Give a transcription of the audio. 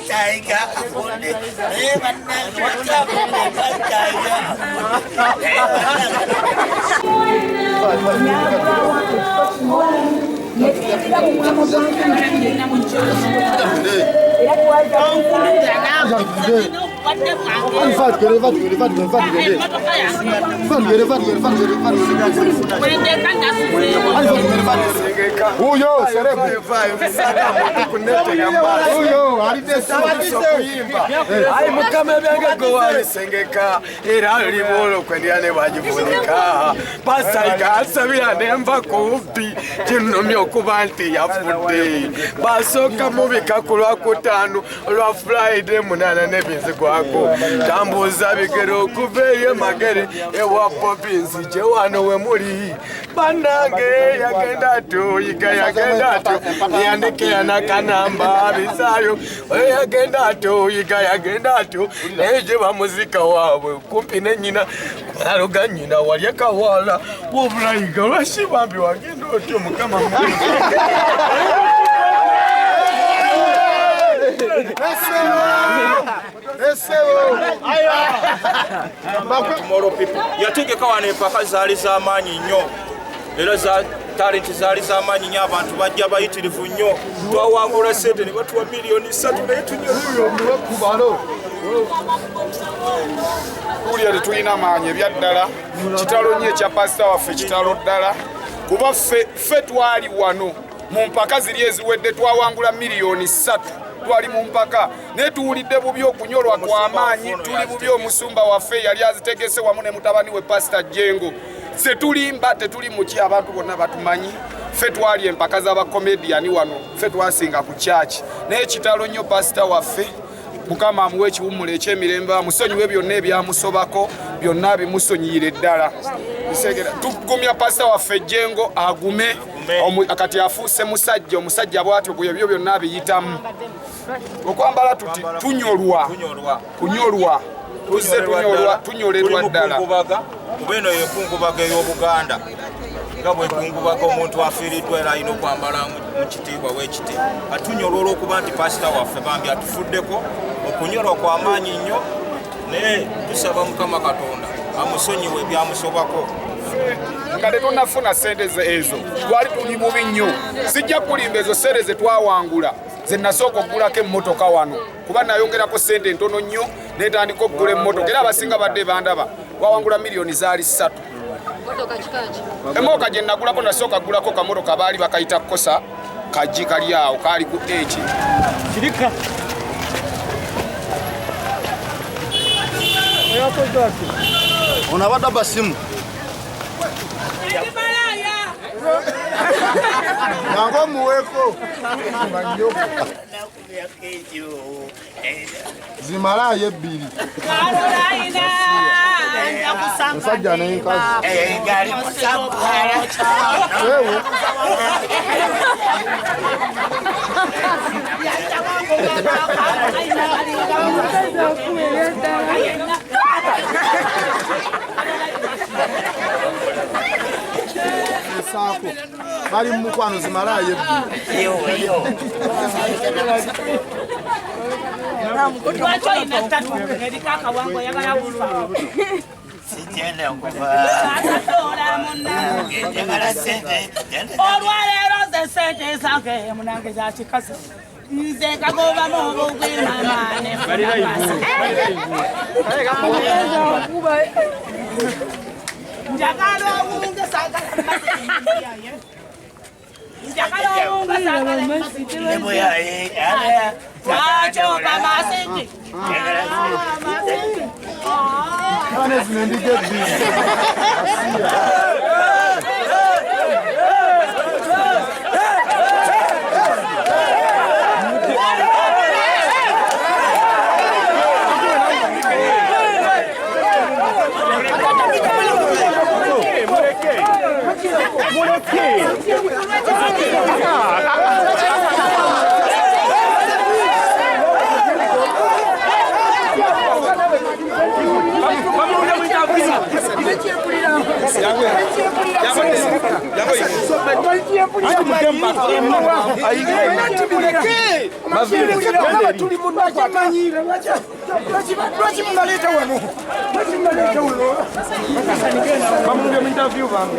Tiger, Friday munana nebinzi kwako tambuza bigero kuveye magere ewa popinzi je wano we muri banange yagenda to yagenda to yandike yana kanamba bisayo yagenda to yagenda to eje ba muzika wawe kumpi ne nyina aroga nyina walye kawala wobulayiga lwashibambi wagenda otyo mukama Tomorrow people yategeka wane paka zali za manyi nnyo era za talent zali za manyi nnyo abantu bajja bayitirivu nnyo twawangula sente ne batuwa milioni 3 naye tunyoyo kubalo tulya tulina maanyi ebyaddala kitalo nnyo ekya pasita waffe kitalo ddala kuba ffe twali wano mu mpaka ziri eziwedde twawangula milioni 3 twali mu mpaka naye tuwulidde bubi okunyolwa kw'amaanyi tuli bubi omusumba waffe yali azitegese wamu ne mutabani we pasita Jengo se tulimba tetuli muki abantu bonna batumanyi ffe twali empaka z'abakomediyani wano ffe twasinga ku church naye kitalo nnyo pasita waffe Mukama amuwe ekiwummula ekyemirembe amusonyiwe byonna ebyamusobako byonna bimusonyiire ddala tugumya pasita waffe Jengo agume akati afuuse musajja omusajja bw'atyo ebyo byonna abiyitamu okwambala tuti tunyolwa tuzze tunyolerwa ddala kuba eno yekungubaga ey'Obuganda nga bwekungubaga omuntu afiiriddwa era alina okwambala mu kitiibwa w'ekiti atunyolwa olw'okuba nti pasita waffe bambi atufuddeko okunyolwa kw'amaanyi nnyo naye tusaba Mukama Katonda amusonyiwe ebyamusobako nga tetunafuna sente ezo twali tuli bubi nnyo sijja kulimba ezo sente ze twawangula ze nasooka okugulako emmotoka wano kuba nayongerako sente ntono nnyo netandika okugula emmotoka era abasinga badde bandaba wawangula milioni zaali 3 emmotoka gye nagulako nasooka kugulako kamotoka baali bakayita kosa kaji kali awo kaali ku eki kirika onabadde basimu nango muweko zimalayo ebbiri musajja n'enkazi saako bali mu mukwano zimalayo ebbiri olwaleero ze sente zange munange zakikazi nze kagoba mubugwimamane njagala obunge sagala njagala obunge sagala wacho kamasindi Vamos Bamuleke mu interview bambi.